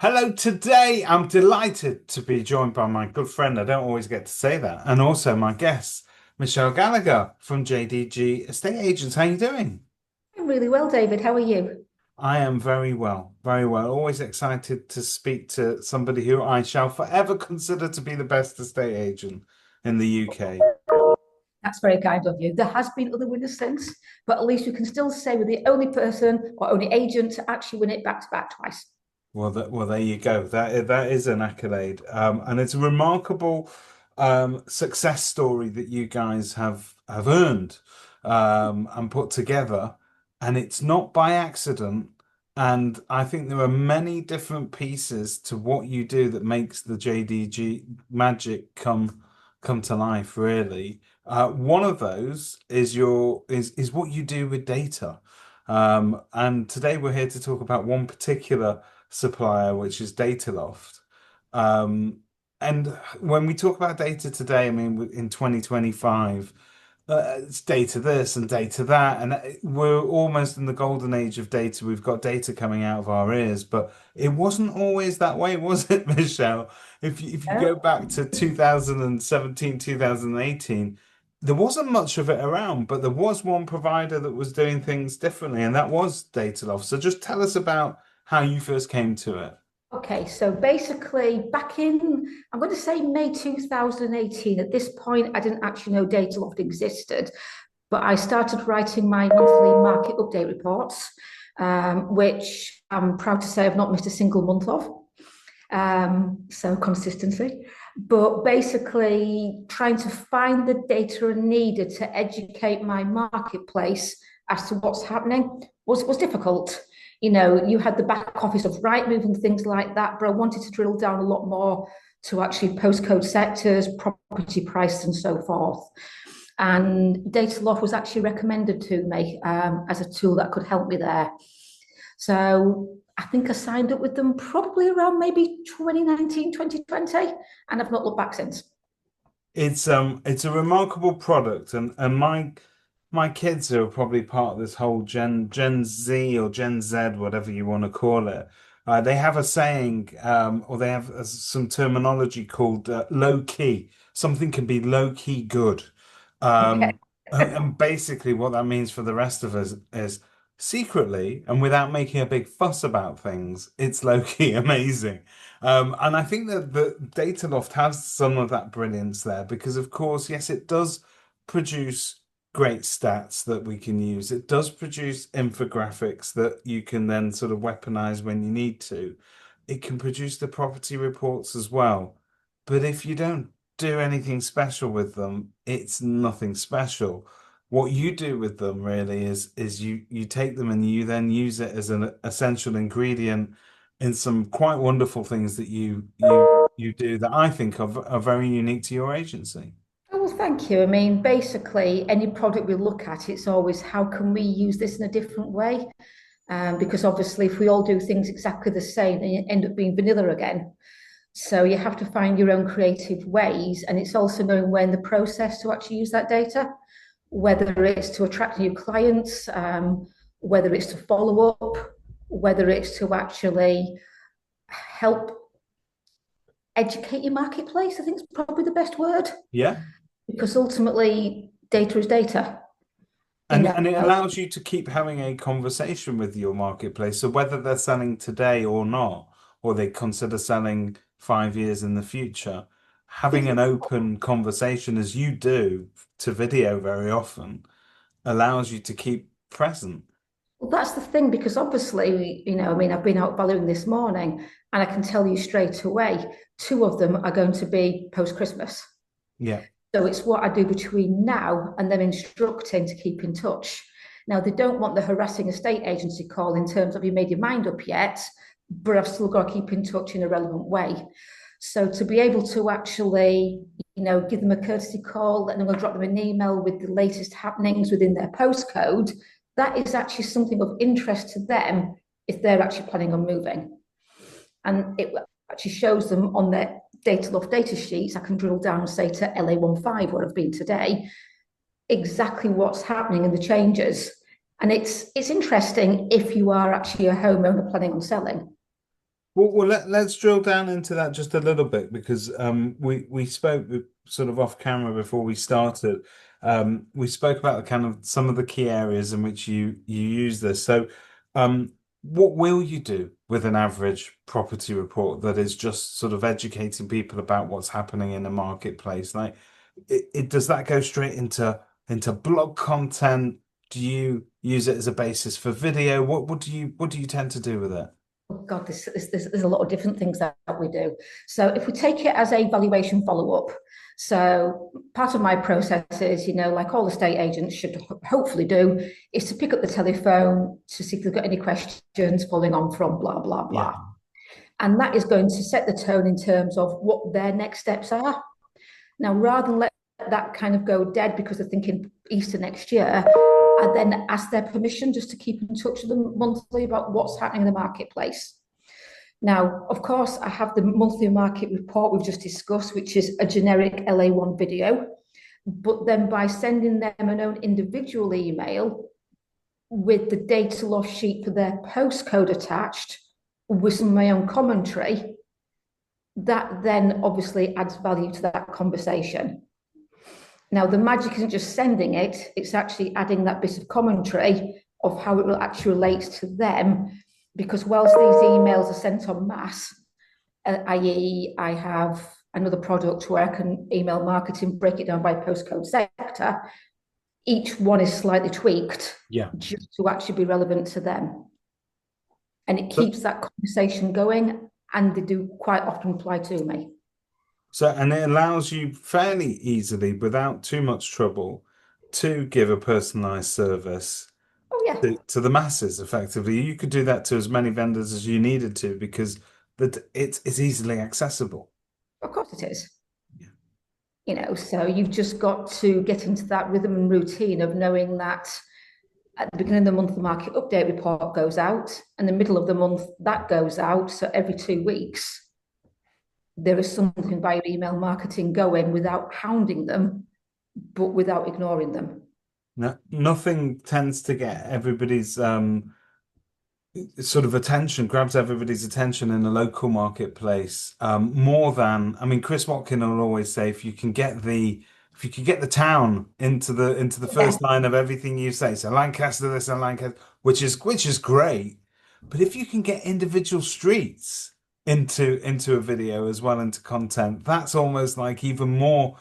Hello, today I'm delighted to be joined by my good friend. I don't always get to say that. And also my guest, Michelle Gallagher from JDG Estate Agents. How you doing? I'm really well, David. How are you? I am very well, very well. Always excited to speak to somebody who I shall forever consider to be the best estate agent in the UK. That's very kind of you. There has been other winners since, but at least you can still say we're the only person or only agent to actually win it back to back twice. Well, there you go. That is an accolade, and it's a remarkable success story that you guys have earned and put together, and it's not by accident. And I think there are many different pieces to what you do that makes the JDG magic come to life, really. One of those is is what you do with data. And today we're here to talk about one particular supplier, which is Dataloft. Um, and when we talk about data today, I mean, in 2025, it's data this and data that, and we're almost in the golden age of data. We've got data coming out of our ears, but it wasn't always that way, was it, Michelle? If you go back to 2017, 2018, there wasn't much of it around, but there was one provider that was doing things differently, and that was Dataloft. So just tell us about how you first came to it. Okay, so basically, back in, I'm going to say May 2018, at this point, I didn't actually know Dataloft existed, but I started writing my monthly market update reports, which I'm proud to say I've not missed a single month of. So consistency, but basically trying to find the data I needed to educate my marketplace as to what's happening was difficult. You know, you had the back office of Rightmove and things like that, but I wanted to drill down a lot more to actually postcode sectors, property price, and so forth. And Dataloft was actually recommended to me as a tool that could help me there. So I think I signed up with them probably around maybe 2019, 2020, and I've not looked back since. It's a remarkable product, and my kids are probably part of this whole Gen Z or Gen Z, whatever you want to call it. They have a saying, or they have some terminology called low key. Something can be low key good. Okay. And basically, what that means for the rest of us is secretly and without making a big fuss about things, it's low key amazing. And I think that the Dataloft has some of that brilliance there because, of course, yes, it does produce great stats that we can use. It does produce infographics that you can then sort of weaponize when you need to. It can produce the property reports as well. But if you don't do anything special with them, it's nothing special. What you do with them really is you take them and you then use it as an essential ingredient in some quite wonderful things that you do that I think are very unique to your agency. Oh, well, thank you. I mean, basically, any product we look at, it's always how can we use this in a different way? Because obviously, if we all do things exactly the same, then you end up being vanilla again. So you have to find your own creative ways, and it's also knowing when the process to actually use that data, whether it's to attract new clients, whether it's to follow up, whether it's to actually help educate your marketplace. I think is probably the best word Yeah. because ultimately data is data. You know, And it allows you to keep having a conversation with your marketplace. So whether they're selling today or not, or they consider selling 5 years in the future, having an open conversation as you do to video very often allows you to keep present. well, that's the thing because obviously, you know, I mean, I've been out valuing this morning, and I can tell you straight away, two of them are going to be post Christmas. Yeah. So it's what I do between now and them instructing to keep in touch. Now, they don't want the harassing estate agency call in terms of you made your mind up yet, but I've still got to keep in touch in a relevant way. So to be able to actually, you know, give them a courtesy call and then we'll drop them an email with the latest happenings within their postcode, that is actually something of interest to them if they're actually planning on moving. And it actually shows them on their Dataloft data sheets. I can drill down and say to LA15, where I've been today, exactly what's happening and the changes. And it's interesting if you are actually a homeowner planning on selling. let's drill down into that just a little bit because we spoke sort of off camera before we started. We spoke about the kind of some of the key areas in which you use this. So, what will you do with an average property report that is just sort of educating people about what's happening in the marketplace? Like, does that go straight into blog content? Do you use it as a basis for video? What do you tend to do with it? Oh God, there's a lot of different things that we do. So if we take it as a valuation follow-up, so part of my process is, like all estate agents should hopefully do, is to pick up the telephone to see if they've got any questions following on from blah, blah, Yeah. blah. And that is going to set the tone in terms of what their next steps are. Now, rather than let that kind of go dead because they're thinking Easter next year, I then ask their permission just to keep in touch with them monthly about what's happening in the marketplace. Now, of course, I have the monthly market report we've just discussed, which is a generic LA1 video. But then by sending them an own individual email with the data loss sheet for their postcode attached with some of my own commentary, that then obviously adds value to that conversation. Now, the magic isn't just sending it, it's actually adding that bit of commentary of how it will actually relate to them. Because whilst these emails are sent en masse, i.e., I have another product where I can email marketing, break it down by postcode sector, each one is slightly tweaked Yeah. just to actually be relevant to them. And it So, keeps that conversation going, and they do quite often reply to me. and it allows you fairly easily, without too much trouble, to give a personalized service Oh, yeah, to the masses effectively. You could do that to as many vendors as you needed to because it's easily accessible. of course it is. Yeah. So you've just got to get into that rhythm and routine of knowing that at the beginning of the month, the market update report goes out, and the middle of the month, that goes out. So every 2 weeks, there is something via email marketing going without hounding them, but without ignoring them. No, nothing tends to get everybody's sort of attention, grabs everybody's attention in the local marketplace, more than, I mean, Chris Watkin will always say, if you can get the town into the Yeah, first line of everything you say, so Lancaster this and Lancaster, which is great, but if you can get individual streets into a video as well into content, that's almost like even more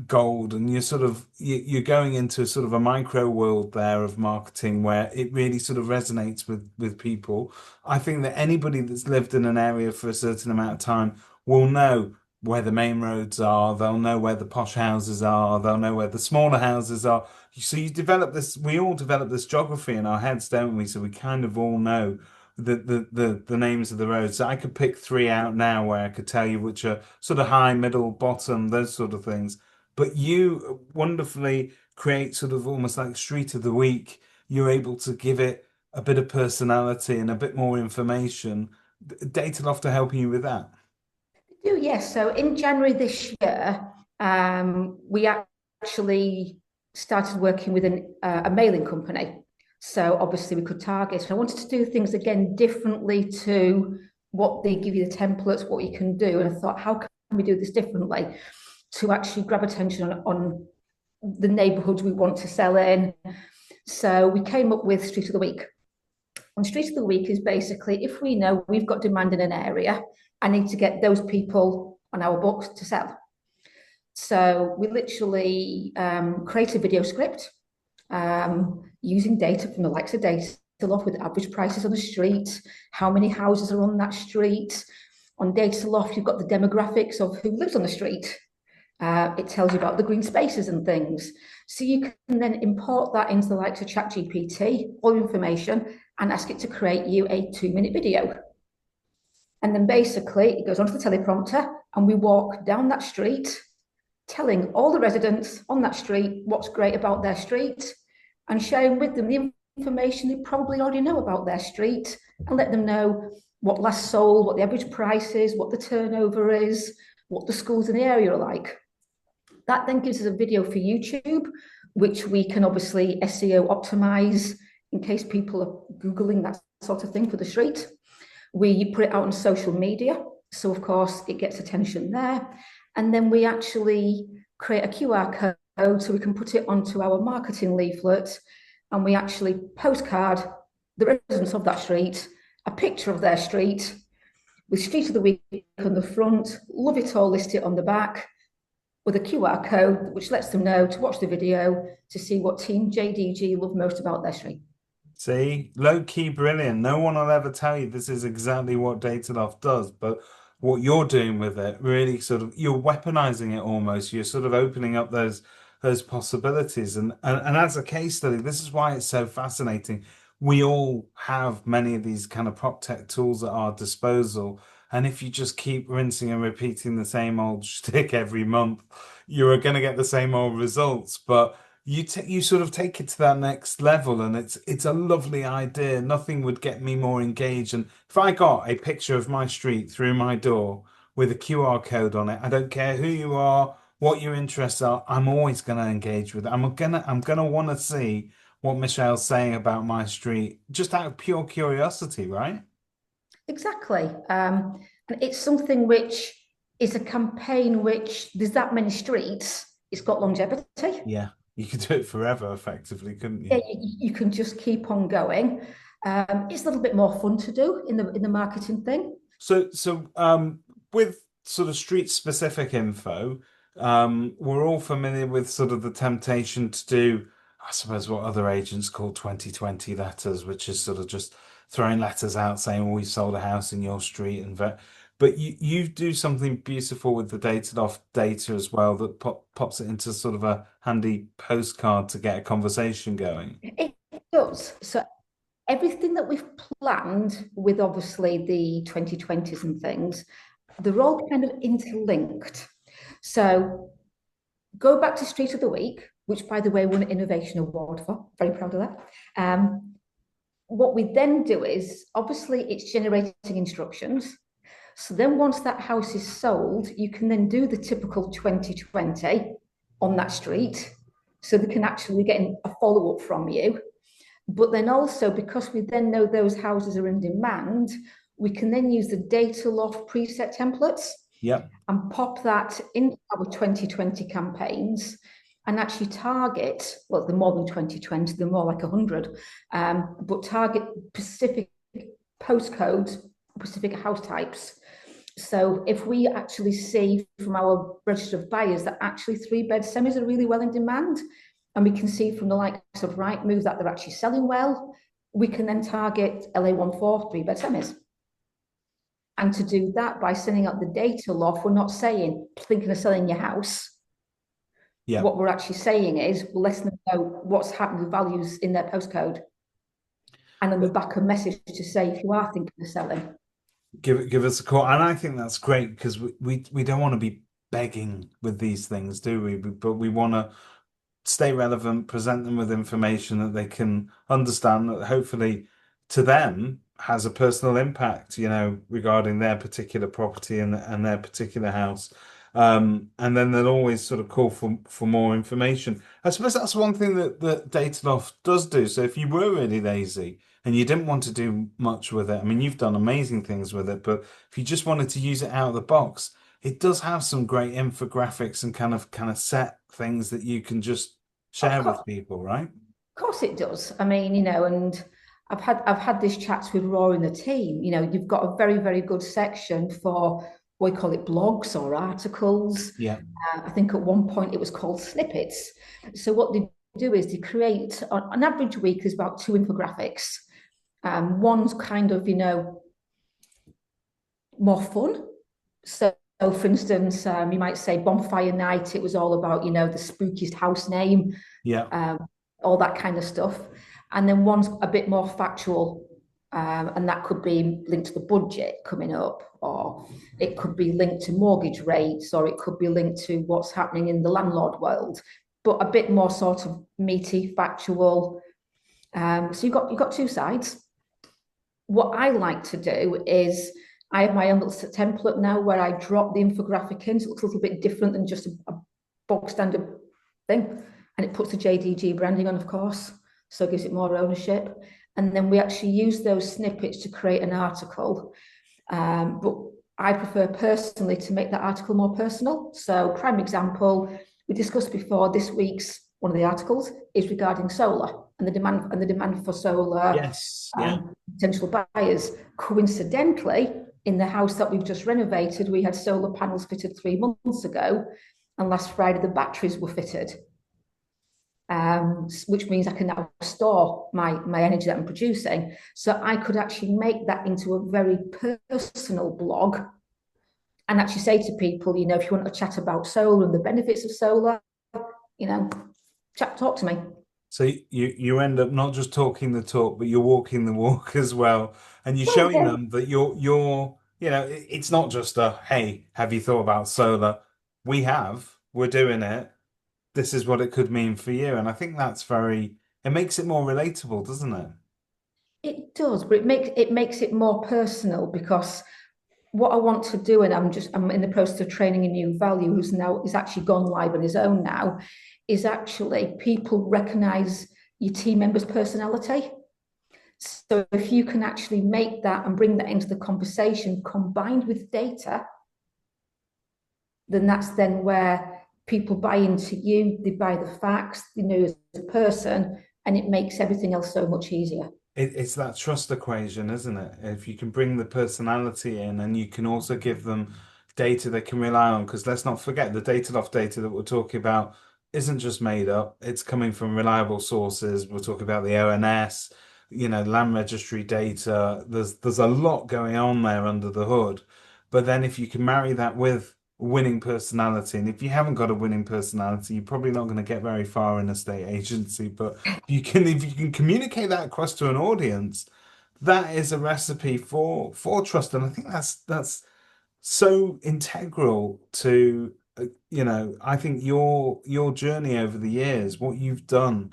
gold, and you're going into sort of a micro world there of marketing where it really sort of resonates with people. I think that anybody that's lived in an area for a certain amount of time will know where the main roads are, they'll know where the posh houses are, they'll know where the smaller houses are. So you develop this, we all develop this geography in our heads, don't we? So we kind of all know the names of the roads. So I could pick three out now where I could tell you which are sort of high, middle, bottom, those sort of things. But you wonderfully create sort of almost like street of the week. You're able to give it a bit of personality and a bit more information. Dataloft are helping you with that. do yes. So in January this year, we actually started working with a mailing company. So obviously we could target. I wanted to do things again differently to what they give you the templates, what you can do. And I thought, how can we do this differently to actually grab attention on the neighbourhoods we want to sell in? So we came up with Street of the Week. And Street of the Week is basically if we know we've got demand in an area, I need to get those people on our books to sell. So we literally create a video script using data from the likes of Dataloft with average prices on the street, how many houses are on that street. On Dataloft, you've got the demographics of who lives on the street. It tells you about the green spaces and things. So you can then import that into the likes of ChatGPT, all information, and ask it to create you a 2-minute video. And then basically it goes onto the teleprompter and we walk down that street, telling all the residents on that street what's great about their street and sharing with them the information they probably already know about their street and let them know what last sold, what the average price is, what the turnover is, what the schools in the area are like. That then gives us a video for YouTube, which we can obviously SEO optimize in case people are Googling that sort of thing for the street. We put it out on social media. So, of course, it gets attention there. And then we actually create a QR code so we can put it onto our marketing leaflet. And we actually postcard the residents of that street a picture of their street with Street of the Week on the front, Love It All listed on the back, with a QR code which lets them know to watch the video to see what Team JDG love most about their street. See, low key brilliant. No one will ever tell you this is exactly what Dataloft does, but what you're doing with it really sort of you're weaponizing it almost. You're sort of opening up those possibilities. And as a case study, this is why it's so fascinating. We all have many of these kind of prop tech tools at our disposal. And if you just keep rinsing and repeating the same old shtick every month, you're going to get the same old results. But you sort of take it to that next level, and it's a lovely idea. Nothing would get me more engaged. And if I got a picture of my street through my door with a QR code on it, I don't care who you are, what your interests are, I'm always going to engage with it. I'm gonna want to see what Michelle's saying about my street, just out of pure curiosity, right? Exactly. And it's something which is a campaign which there's that many streets, it's got longevity. Yeah, you could do it forever, effectively, couldn't Yeah, you? you can just keep on going. It's a little bit more fun to do in the marketing thing. So with sort of street specific info, we're all familiar with sort of the temptation to do, I suppose, what other agents call 2020 letters, which is sort of just throwing letters out saying, "Oh, we sold a house in your street," but you do something beautiful with the Dataloft data as well that pops it into sort of a handy postcard to get a conversation going. It does. So everything that we've planned with obviously the 2020s and things, they're all kind of interlinked. So go back to Street of the Week, which by the way won an innovation award for. Very proud of that. What we then do is obviously it's generating instructions. So then once that house is sold, you can then do the typical 2020 on that street. So they can actually get a follow-up from you. But then also, because we then know those houses are in demand, we can then use the Dataloft preset templates Yep. and pop that into our 2020 campaigns and actually target, well, they're more than 2020, they're more like 100, but target specific postcodes, specific house types. So if we actually see from our register of buyers that actually 3-bed semis are really well in demand, and we can see from the likes of Rightmove that they're actually selling well, we can then target LA14 3-bed semis. And to do that by sending out the Dataloft, we're not saying thinking of selling your house. Yeah. What we're actually saying is we're letting them know what's happening with values in their postcode. And then the back a message to say if you are thinking of selling. Give us a call. And I think that's great because we don't want to be begging with these things, do we? But we want to stay relevant, present them with information that they can understand that hopefully to them has a personal impact, regarding their particular property and their particular house. And then they'll always sort of call for more information. I suppose that's one thing that Dataloft does do. So if you were really lazy and you didn't want to do much with it, I mean, you've done amazing things with it, but if you just wanted to use it out of the box, it does have some great infographics and kind of set things that you can just Of share course, with people, right? of course it does. I mean, and I've had these chats with Roy and the team. You've got a very, very good section for what we call it blogs or articles. Yeah. I think at one point it was called snippets. So what they do is they create on an average week there's about 2 infographics. One's kind of more fun. So for instance, you might say bonfire night. It was all about the spookiest house name, Yeah. all that kind of stuff. And then one's a bit more factual, and that could be linked to the budget coming up, or it could be linked to mortgage rates, or it could be linked to what's happening in the landlord world, but a bit more sort of meaty, factual. So you've got 2 sides. What I like to do is I have my own little template now where I drop the infographic in. So it looks a little bit different than just a bog standard thing. And it puts the JDG branding on, of course. So it gives it more ownership. And then we actually use those snippets to create an article. But I prefer personally to make that article more personal. So, prime example, we discussed before, this week's one of the articles is regarding solar and the demand for solar, Yes. Yeah. potential buyers. Coincidentally, in the house that we've just renovated, we had solar panels fitted 3 months ago, and last Friday the batteries were fitted. Which means I can now store my energy that I'm producing. So I could actually make that into a very personal blog and actually say to people, if you want to chat about solar and the benefits of solar, you know, talk to me. So you end up not just talking the talk, but you're walking the walk as well, and you're Well, showing yeah, them that it's not just a hey, have you thought about solar? We have, we're doing it. This is what it could mean for you, and I think it makes it more relatable, doesn't it? it does, but it makes it more personal because what I want to do, and I'm in the process of training a new value who's actually gone live on his own now, is actually people recognize your team member's personality. So if you can actually make that and bring that into the conversation combined with data, then that's then where people buy into you, they buy the facts, they know as a person, and it makes everything else so much easier. It's that trust equation, isn't it? If you can bring the personality in and you can also give them data they can rely on, because let's not forget the Dataloft data that we're talking about isn't just made up. It's coming from reliable sources. We're talking about the ONS, land registry data. There's a lot going on there under the hood. But then if you can marry that with winning personality, and if you haven't got a winning personality, you're probably not going to get very far in a state agency. But if you can communicate that across to an audience, that is a recipe for trust. And I think that's so integral to I think your journey over the years, what you've done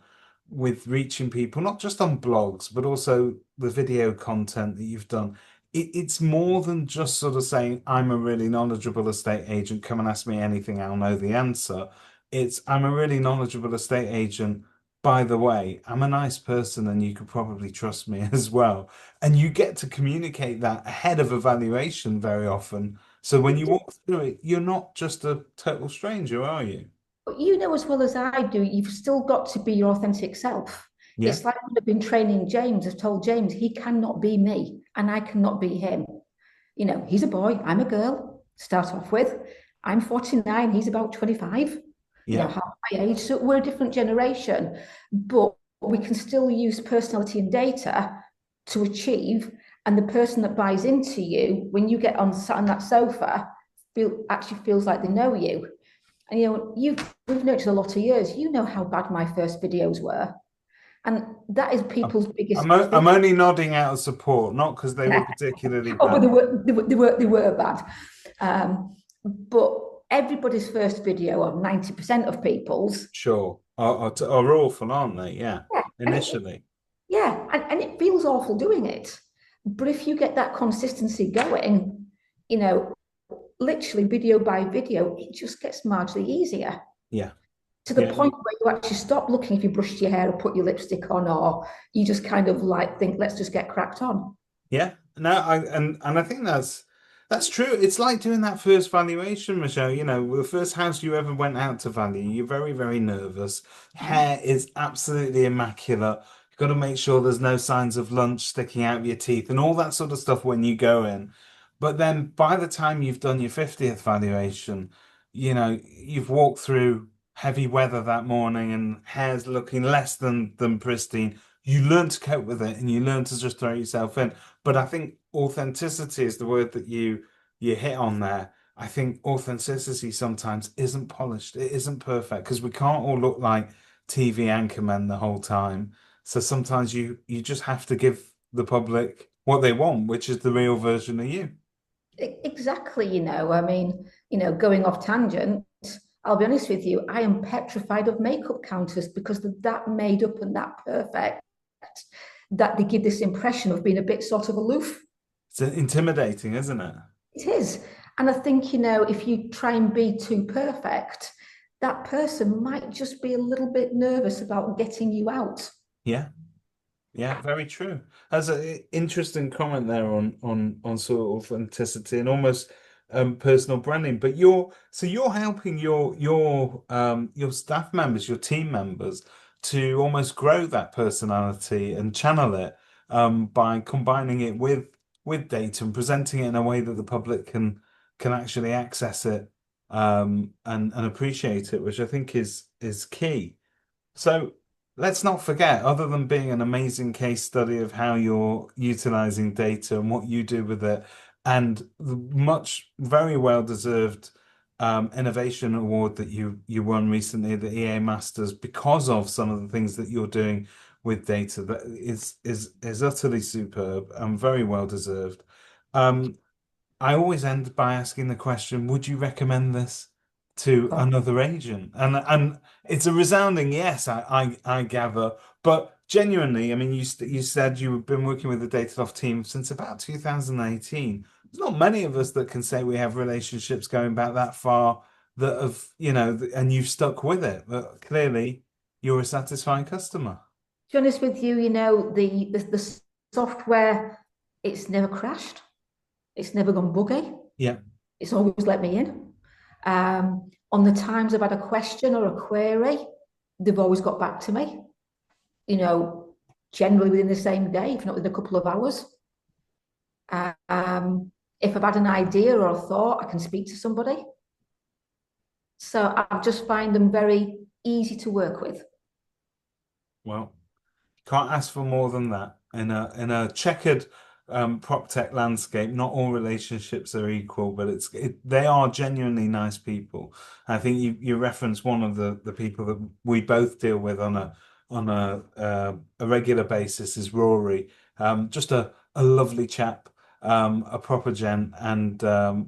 with reaching people, not just on blogs, but also the video content that you've done. It's more than just sort of saying, I'm a really knowledgeable estate agent, come and ask me anything, I'll know the answer. It's, I'm a really knowledgeable estate agent. By the way, I'm a nice person and you could probably trust me as well. And you get to communicate that ahead of evaluation very often. So when you walk through it, you're not just a total stranger, are you? But you know as well as I do, you've still got to be your authentic self. Yeah, It's like when I've been training James, I've told James he cannot be me and I cannot be him. He's a boy, I'm a girl, to start off with. I'm 49, he's about 25, yeah. half my age. So we're a different generation, but we can still use personality and data to achieve. And the person that buys into you, when you get sat on that sofa, actually feels like they know you. And we've known each other a lot of years. You know how bad my first videos were. And that is I'm, people's biggest I'm fear. only nodding out of support, not because they were particularly Oh, but bad. they were bad. But everybody's first video, or 90% of people's, Sure. Are awful, aren't they? Yeah. yeah, Initially. and it feels awful doing it. But if you get that consistency going, literally video by video, it just gets marginally easier Yeah. to the Yeah. point where you actually stop looking if you brushed your hair or put your lipstick on, or you just kind of like think, let's just get cracked on. Yeah, no, and I think that's true. It's like doing that first valuation, Michelle. The first house you ever went out to value, you're very, very nervous. Hair is absolutely immaculate. You've got to make sure there's no signs of lunch sticking out of your teeth and all that sort of stuff when you go in. But then by the time you've done your 50th valuation, you've walked through heavy weather that morning and hair's looking less than pristine. You learn to cope with it and you learn to just throw yourself in. But I think authenticity is the word that you hit on there. I think authenticity sometimes isn't polished. It isn't perfect because we can't all look like TV anchormen the whole time. So sometimes you just have to give the public what they want, which is the real version of you. Exactly, I mean, going off tangent, I'll be honest with you, I am petrified of makeup counters because they're that made up and that perfect that they give this impression of being a bit sort of aloof. It's intimidating, isn't it? It is. And I think, if you try and be too perfect, that person might just be a little bit nervous about getting you out. Yeah. Yeah, very true. That's an interesting comment there on sort of authenticity and almost personal branding. But you're helping your staff members, your team members, to almost grow that personality and channel it by combining it with data and presenting it in a way that the public can actually access it and appreciate it, which I think is key. So let's not forget, other than being an amazing case study of how you're utilizing data and what you do with it, and the much very well deserved innovation award that you won recently at the EA Masters because of some of the things that you're doing with data that is utterly superb and very well deserved. Um, I always end by asking the question, would you recommend this to Oh, another agent? And it's a resounding yes, I gather. But genuinely, I mean, you said you've been working with the Dataloft team since about 2018. There's not many of us that can say we have relationships going back that far that have, and you've stuck with it. But clearly, you're a satisfied customer. to be honest with you, the software, it's never crashed. It's never gone buggy. Yeah. It's always let me in. On the times I've had a question or a query, they've always got back to me, you know, generally within the same day, if not within a couple of hours. Um, if I've had an idea or a thought, I can speak to somebody. So I just find them very easy to work with. Well. Can't ask for more than that. In a checkered prop tech landscape, not all relationships are equal, but they are genuinely nice people. I think you referenced one of the people that we both deal with on a regular basis is Rory. Just a lovely chap, a proper gent, and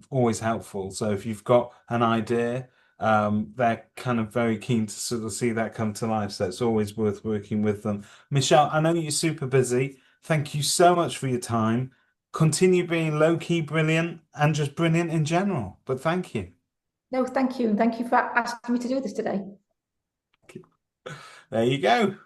always helpful. So if you've got an idea, they're kind of very keen to sort of see that come to life. So it's always worth working with them. Michelle, I know you're super busy. Thank you so much for your time. Continue being low key brilliant and just brilliant in general. But thank you. No, thank you. And thank you for asking me to do this today. There you go.